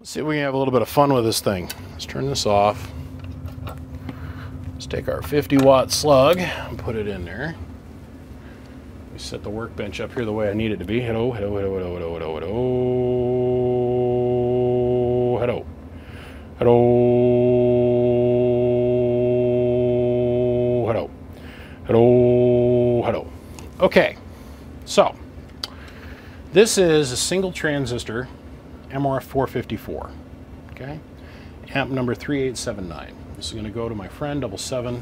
Let's see if we can have a little bit of fun with this thing. Let's turn this off. Let's take our 50-watt slug and put it in there. We set the workbench up here the way I need it to be. Hello, hello, hello, hello, hello, hello, hello, hello, hello, hello, hello, hello. Okay, so this is a single transistor mrf454, okay? Amp number 3879. This is going to go to my friend, 77.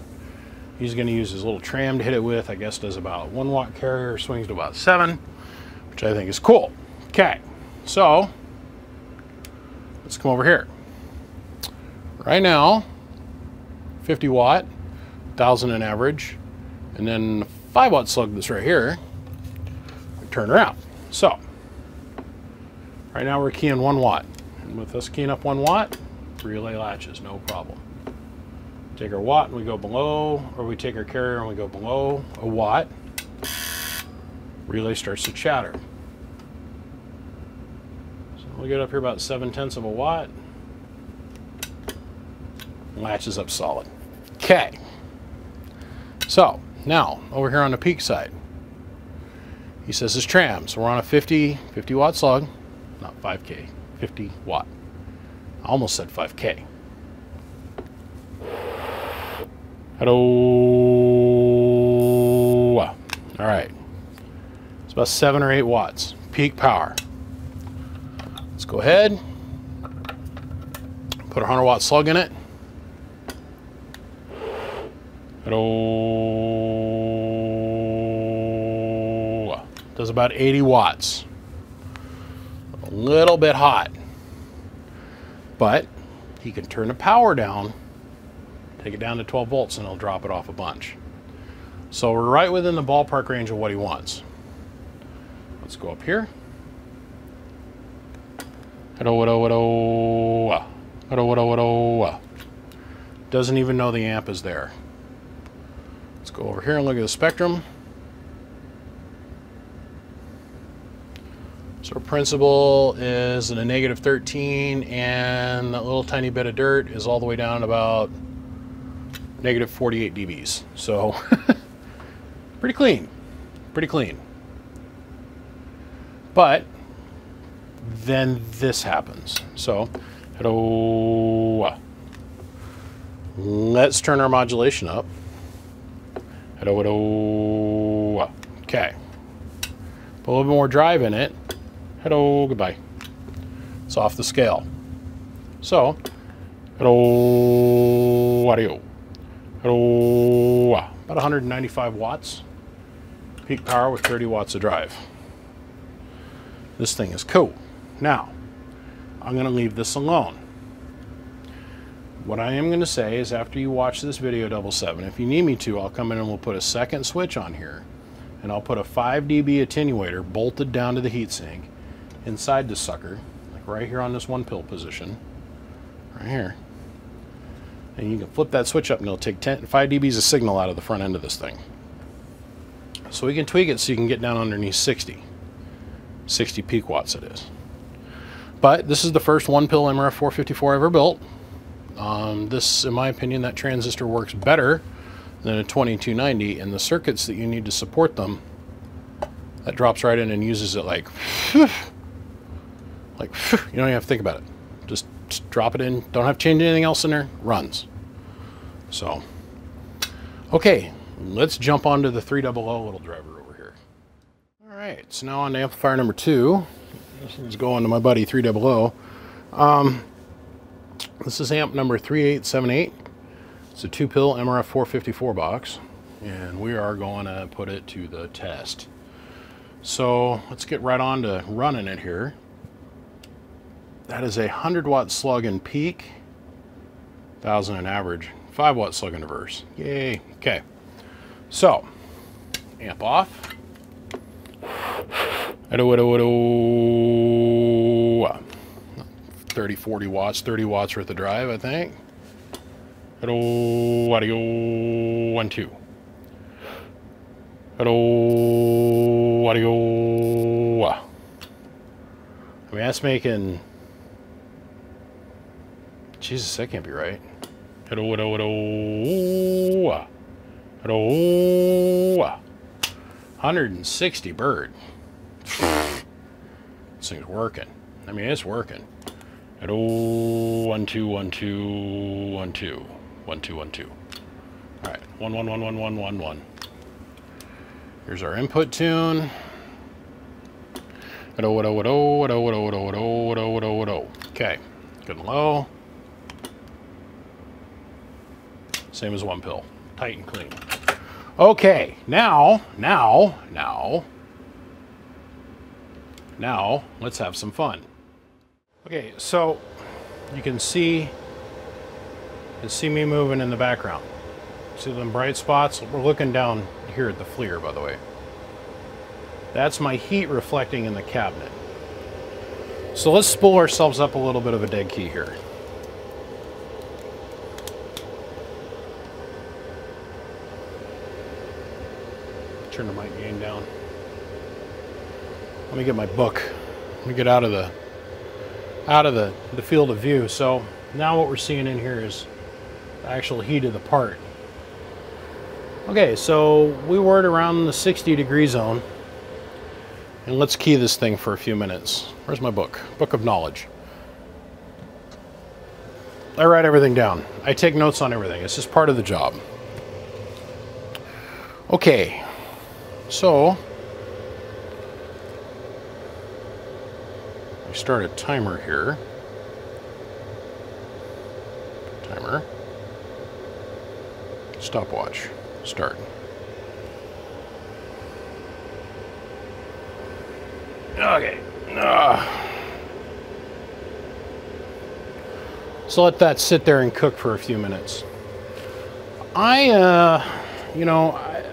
He's going to use his little tram to hit it with. I guess does about 1 watt carrier, swings to about 7, which I think is cool. Okay, so let's come over here. Right now, 50 watt, 1,000 an average, and then 5 watt slug that's right here. Turn around. So right now we're keying 1 watt. And with us keying up 1 watt, relay latches, no problem. Take our watt and we go below, or we take our carrier and we go below a watt. Relay starts to chatter. So we get up here about 7/10 of a watt. Latches up solid. Okay. So now over here on the peak side, he says it's tram. So we're on a 50 watt slug. Not 5K, 50 watt. I almost said 5K. Hello. All right. It's about 7 or 8 watts. Peak power. Let's go ahead. Put a 100 watt slug in it. Hello. Does about 80 watts. A little bit hot, but he can turn the power down, take it down to 12 volts, and it'll drop it off a bunch. So we're right within the ballpark range of what he wants. Let's go up here. Hello, hello, hello. Hello, hello, hello. Doesn't even know the amp is there. Let's go over here and look at the spectrum. So our principal is in a -13, and that little tiny bit of dirt is all the way down about -48 dBs. So pretty clean, pretty clean. But then this happens. So hello. Let's turn our modulation up. Hello, hello. Okay. Put a little bit more drive in it. Hello, goodbye. It's off the scale. So, hello, audio. Hello, about 195 watts. Peak power with 30 watts of drive. This thing is cool. Now, I'm going to leave this alone. What I am going to say is after you watch this video, 77, if you need me to, I'll come in and we'll put a second switch on here. And I'll put a 5 dB attenuator bolted down to the heatsink inside this sucker, like right here on this 1 pill position, right here. And you can flip that switch up and it'll take 5 dBs of signal out of the front end of this thing. So we can tweak it so you can get down underneath 60 peak watts it is. But this is the first 1 pill mrf454 ever built. This, in my opinion, that transistor works better than a 2290, and the circuits that you need to support them, that drops right in and uses it like you don't even have to think about it. Just drop it in, don't have to change anything else in there, runs. So, okay, let's jump onto the 300 little driver over here. All right, so now on to amplifier number 2. This one's going to my buddy 300. This is amp number 3878. It's a 2-pill mrf454 box, and we are going to put it to the test. So let's get right on to running it here. That is a 100 watt slug in peak, 1,000 in average, 5 watt slug in reverse. Yay. Okay. So, amp off. 30, 40 watts, 30 watts worth of drive, I think. Hello, audio, 1, 2. Hello, audio. I mean, that's making Jesus, that can't be right. Hello, hello, hello. Hello. 160 bird. This thing's working. I mean, it's working. Hello, 1 2 1 2 1 2 1 2 1 2. All right, 1 1 1 1 1 1 1. Here's our input tune. Hello, hello, hello, hello, hello, hello, hello, hello, hello, hello. Okay, good and low. Same as one pill, tight and clean. Okay, now, let's have some fun. Okay, so you can see me moving in the background. See them bright spots? We're looking down here at the FLIR, by the way. That's my heat reflecting in the cabinet. So let's spool ourselves up a little bit of a dead key here. Turn the mic gain down. Let me get my book. Let me get out of the field of view. So now what we're seeing in here is the actual heat of the part. Okay, so we were at around the 60-degree zone. And let's key this thing for a few minutes. Where's my book? Book of Knowledge. I write everything down. I take notes on everything. It's just part of the job. Okay, so I start a timer here. Timer. Stopwatch. Start. Okay. So let that sit there and cook for a few minutes. I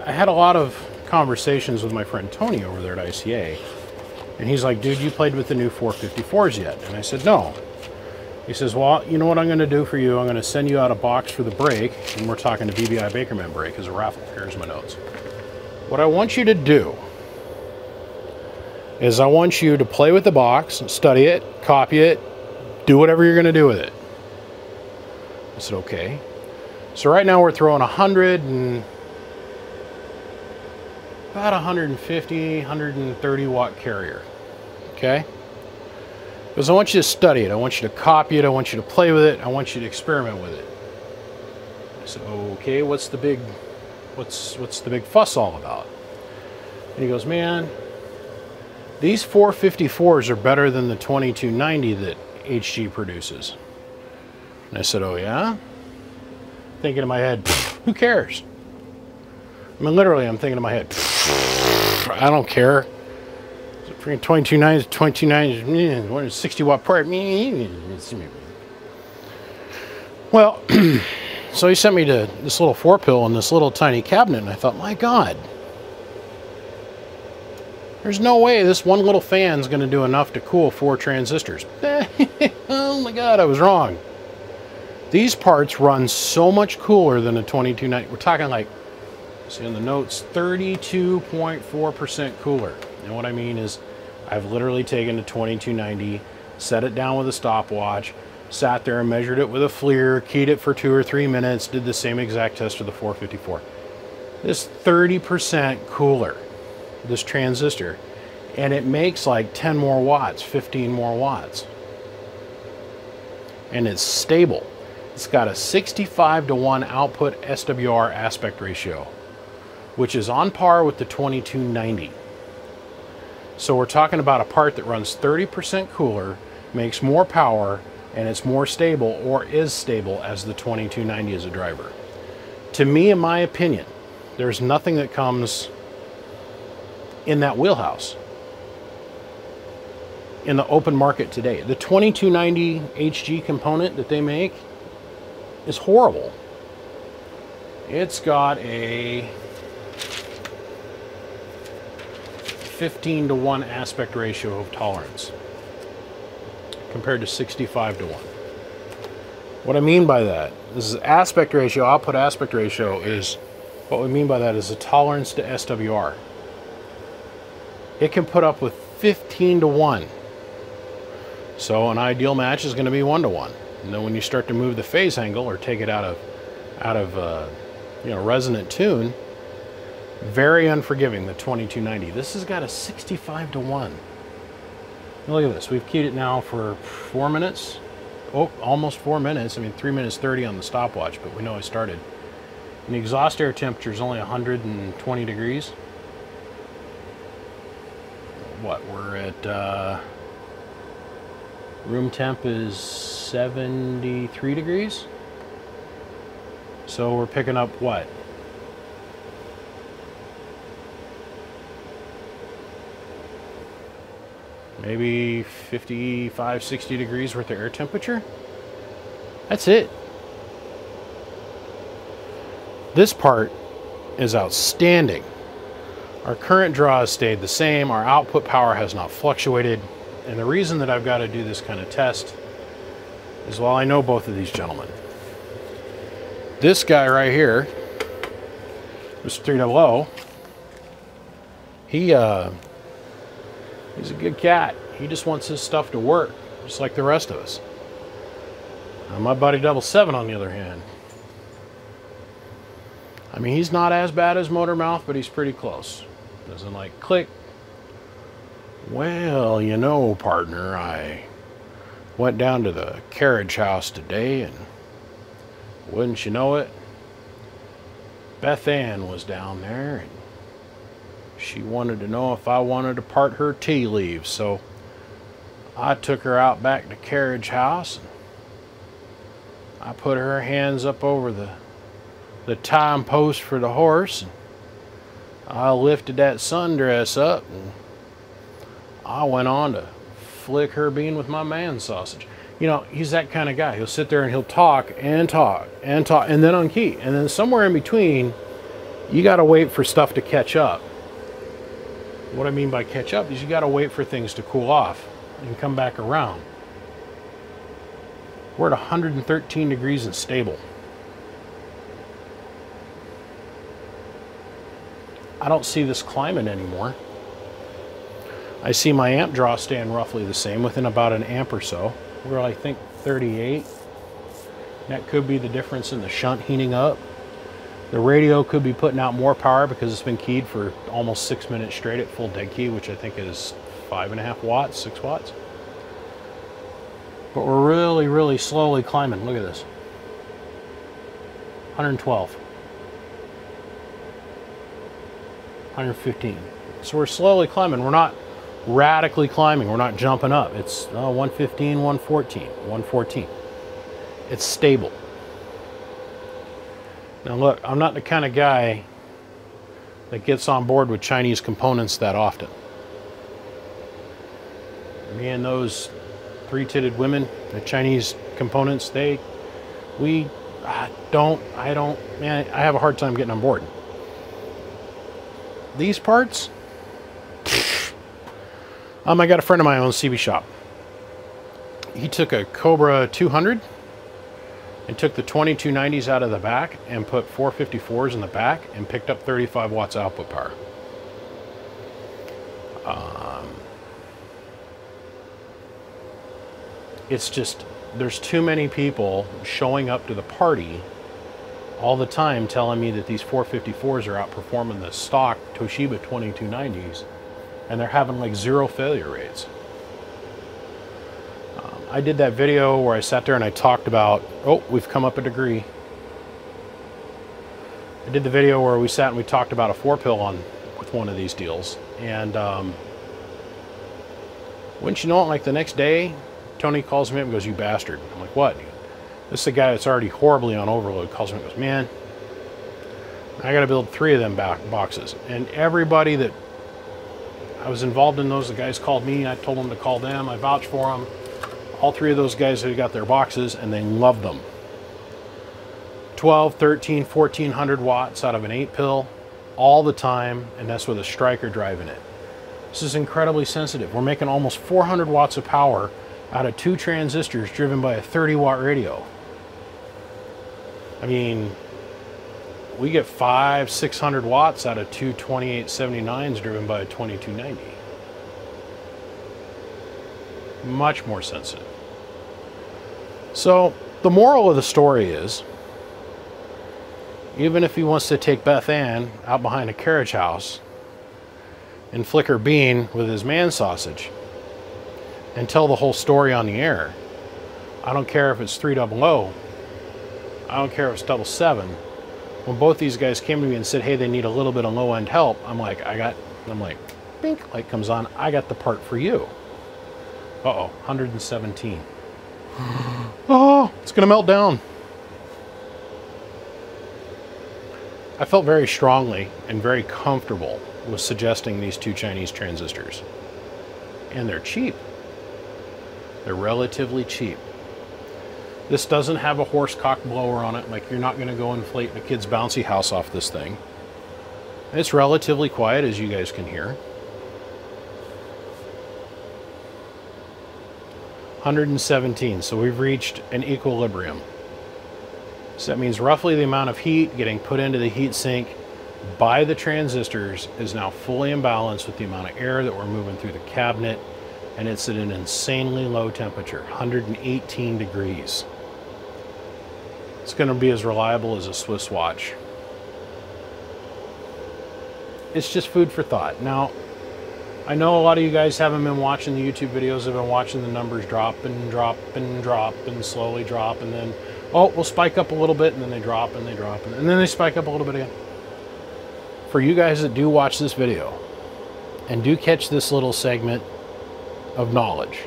had a lot of conversations with my friend Tony over there at ICA, and he's like, dude, you played with the new 454s yet? And I said, no. He says, well, you know what I'm going to do for you? I'm going to send you out a box for the brake, and we're talking to BBI Bakerman brake as a raffle. Here's my notes. What I want you to do is I want you to play with the box, study it, copy it, do whatever you're going to do with it. I said, okay. So right now we're throwing about 150, 130 watt carrier, okay? Because I want you to study it, I want you to copy it, I want you to play with it, I want you to experiment with it. I said, okay, what's the big fuss all about? And he goes, man, these 454s are better than the 2290 that HG produces. And I said, oh yeah? Thinking in my head, who cares? I mean, literally, I'm thinking in my head, I don't care. Freaking 2290 is 2290, 60 watt part. Well, so he sent me to this little 4-pill in this little tiny cabinet, and I thought, my God, there's no way this one little fan's going to do enough to cool 4 transistors. Oh my God, I was wrong. These parts run so much cooler than a 2290. We're talking like, see in the notes, 32.4% cooler. And what I mean is, I've literally taken a 2290, set it down with a stopwatch, sat there and measured it with a FLIR, keyed it for 2 or 3 minutes, did the same exact test with the 454. This 30% cooler, this transistor, and it makes like 10 more watts, 15 more watts. And it's stable. It's got a 65:1 output SWR aspect ratio, which is on par with the 2290. So we're talking about a part that runs 30% cooler, makes more power, and it's more stable, or is stable, as the 2290 as a driver. To me, in my opinion, there's nothing that comes in that wheelhouse in the open market today. The 2290 HG component that they make is horrible. It's got a 15:1 aspect ratio of tolerance compared to 65:1. What I mean by that, this is aspect ratio, output aspect ratio, is what we mean by that is a tolerance to SWR. It can put up with 15:1. So an ideal match is going to be 1:1. And then when you start to move the phase angle or take it out of you know, resonant tune, very unforgiving, the 2290. This has got a 65 to 1. Look at this. We've keyed it now for 4 minutes. Oh, almost 4 minutes. I mean, 3 minutes 30 on the stopwatch, but we know I started. And the exhaust air temperature is only 120 degrees. What, we're at room temp is 73 degrees. So we're picking up what? Maybe 55, 60 degrees worth of air temperature. That's it. This part is outstanding. Our current draw has stayed the same. Our output power has not fluctuated. And the reason that I've got to do this kind of test is, well, I know both of these gentlemen. This guy right here, Mr. 300, he's a good cat. He just wants his stuff to work, just like the rest of us. Now, my buddy 77, on the other hand, I mean, he's not as bad as Motor Mouth, but he's pretty close. Doesn't like click. Well, you know, partner, I went down to the carriage house today, and wouldn't you know it, Beth Ann was down there, and she wanted to know if I wanted to part her tea leaves. So I took her out back to carriage house, and I put her hands up over the time post for the horse, and I lifted that sundress up, and I went on to flick her bean with my man sausage. You know, he's that kind of guy. He'll sit there and he'll talk and talk and talk, and then unkey. And then somewhere in between, you got to wait for stuff to catch up. What I mean by catch up is you got to wait for things to cool off and come back around. We're at 113 degrees and stable. I don't see this climbing anymore. I see my amp draw staying roughly the same, within about an amp or so. We're, I think, 38. That could be the difference in the shunt heating up. The radio could be putting out more power because it's been keyed for almost 6 minutes straight at full dead key, which I think is 5.5 watts, 6 watts. But we're really, really slowly climbing. Look at this. 112. 115. So we're slowly climbing. We're not radically climbing. We're not jumping up. It's 115, 114, 114. It's stable. Now look, I'm not the kind of guy that gets on board with Chinese components that often. Me and those three-titted women, the Chinese components, I have a hard time getting on board. These parts, I got a friend of mine who owns CB Shop. He took a Cobra 200 and took the 2290s out of the back and put 454s in the back and picked up 35 watts output power. It's just, there's too many people showing up to the party all the time telling me that these 454s are outperforming the stock Toshiba 2290s, and they're having like 0 failure rates. I did that video where I sat there and I talked about, oh, we've come up a degree. I did the video where we sat and we talked about a 4-pill with one of these deals, and wouldn't you know it, like the next day, Tony calls me up and goes, "You bastard." I'm like, "What?" This is a guy that's already horribly on overload. Calls me and goes, "Man, I got to build 3 of them boxes." And everybody that I was involved in those, the guys called me, I told them to call them, I vouched for them. All 3 of those guys had got their boxes and they loved them. 12, 13, 1400 watts out of an 8-pill all the time, and that's with a striker driving it. This is incredibly sensitive. We're making almost 400 watts of power out of 2 transistors driven by a 30-watt radio. I mean, we get 500, 600 watts out of 2 2879s driven by a 2290. Much more sensitive. So the moral of the story is, even if he wants to take Beth Ann out behind a carriage house and flick her bean with his man sausage and tell the whole story on the air, I don't care if it's 300, I don't care if it's 77. When both these guys came to me and said, hey, they need a little bit of low-end help, I'm like, bink, light comes on, I got the part for you. Uh-oh, 117. Oh, it's gonna melt down. I felt very strongly and very comfortable with suggesting these two Chinese transistors. And they're cheap. They're relatively cheap. This doesn't have a horse cock blower on it, like you're not gonna go inflate a kid's bouncy house off this thing. It's relatively quiet, as you guys can hear. 117, so we've reached an equilibrium. So that means roughly the amount of heat getting put into the heat sink by the transistors is now fully in balance with the amount of air that we're moving through the cabinet, and it's at an insanely low temperature, 118 degrees. It's going to be as reliable as a Swiss watch. It's just food for thought. Now, I know a lot of you guys haven't been watching the YouTube videos, have been watching the numbers drop and drop and drop and slowly drop, and then, oh, we'll spike up a little bit, and then they drop and they drop, and then they spike up a little bit again. For you guys that do watch this video and do catch this little segment of knowledge,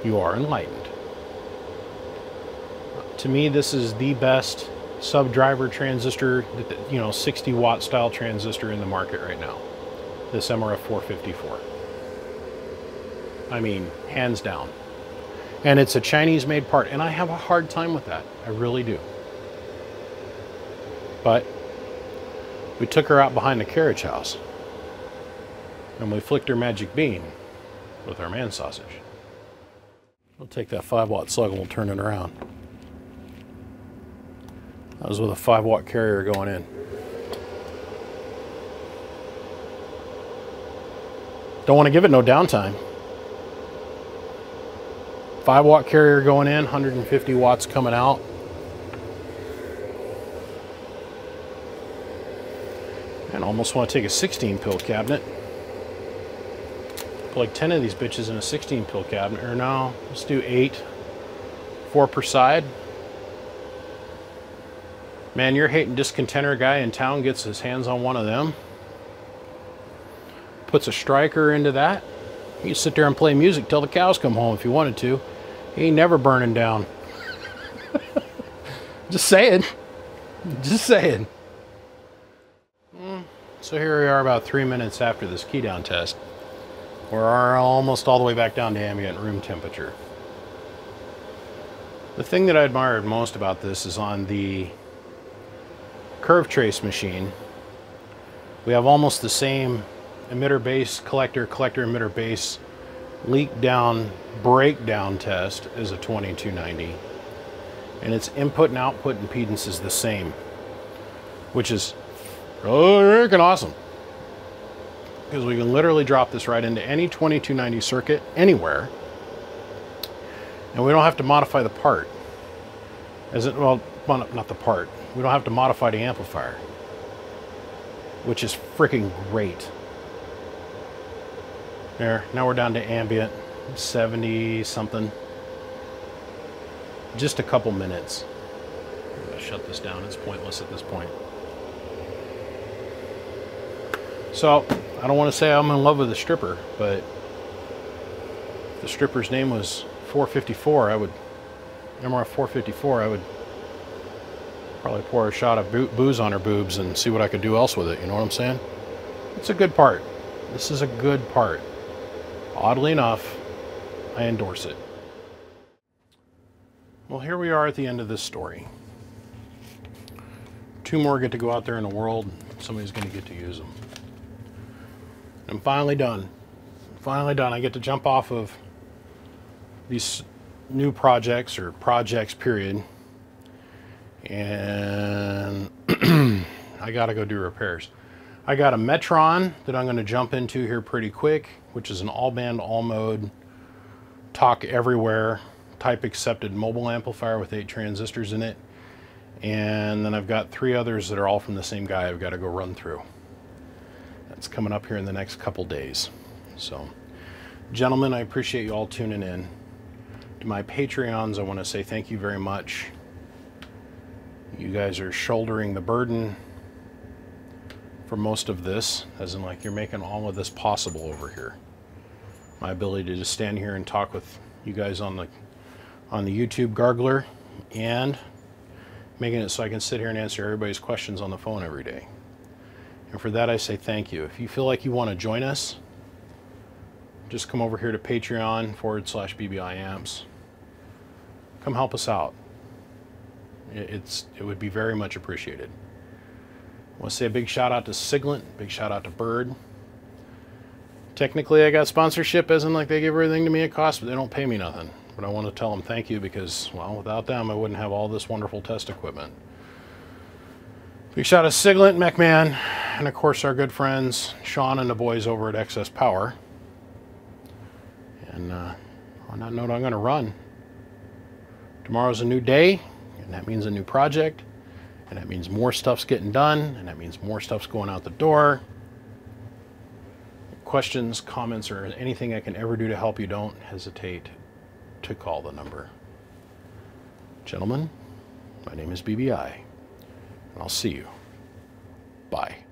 you are enlightened. To me, this is the best sub-driver transistor, 60 watt style transistor in the market right now. This mrf454. I mean, hands down. And it's a Chinese made part, and I have a hard time with that. I really do. But we took her out behind the carriage house and we flicked her magic bean with our man sausage. We'll take that 5 watt slug and we'll turn it around. That was with a 5 watt carrier going in. Don't want to give it no downtime. 5 watt carrier going in, 150 watts coming out. And almost want to take a 16 pill cabinet. Put like 10 of these bitches in a 16 pill cabinet. Or no, let's do 8. 4 per side. Man, your hating discontenter guy in town gets his hands on one of them. Puts a striker into that. You can sit there and play music till the cows come home if you wanted to. He ain't never burning down. Just saying. Just saying. So here we are about 3 minutes after this key down test. We're almost all the way back down to ambient room temperature. The thing that I admired most about this is on the curve trace machine, we have almost the same emitter base, collector emitter base, leak down, breakdown test as a 2290. And its input and output impedance is the same, which is really freaking awesome. Because we can literally drop this right into any 2290 circuit anywhere, and we don't have to modify the part. Well, not the part. We don't have to modify the amplifier, which is freaking great. There, now we're down to ambient, 70 something. Just a couple minutes. I'm gonna shut this down, it's pointless at this point. So, I don't want to say I'm in love with the stripper, but if the stripper's name was 454, mrf454, I would probably pour a shot of booze on her boobs and see what I could do else with it, you know what I'm saying? It's a good part. This is a good part. Oddly enough, I endorse it. Well, here we are at the end of this story. 2 more get to go out there in the world. Somebody's going to get to use them. I'm finally done. Finally done. I get to jump off of these new projects, or projects period, and I gotta go do repairs. I got a Metron that I'm going to jump into here pretty quick, which is an all band, all mode, talk everywhere type accepted mobile amplifier with 8 transistors in it. And then I've got 3 others that are all from the same guy I've got to go run through. That's coming up here in the next couple days. So, gentlemen, I appreciate you all tuning in. To my Patreons, I want to say thank you very much. You guys are shouldering the burden for most of this, as in like you're making all of this possible over here. My ability to just stand here and talk with you guys on the YouTube Gargler, and making it so I can sit here and answer everybody's questions on the phone every day. And for that I say thank you. If you feel like you want to join us, just come over here to Patreon/BBIamps. Come help us out. It would be very much appreciated. I want to say a big shout out to Siglant, big shout out to Bird. Technically I got sponsorship, as in like they give everything to me at cost, but they don't pay me nothing. But I want to tell them thank you because, well, without them I wouldn't have all this wonderful test equipment. Big shout out to Siglant, McMahon, and of course our good friends Sean and the boys over at Excess Power. And on that note, I'm going to run. Tomorrow's a new day, and that means a new project, and that means more stuff's getting done, and that means more stuff's going out the door. Questions, comments, or anything I can ever do to help you, don't hesitate to call the number. Gentlemen, my name is BBI, and I'll see you. Bye.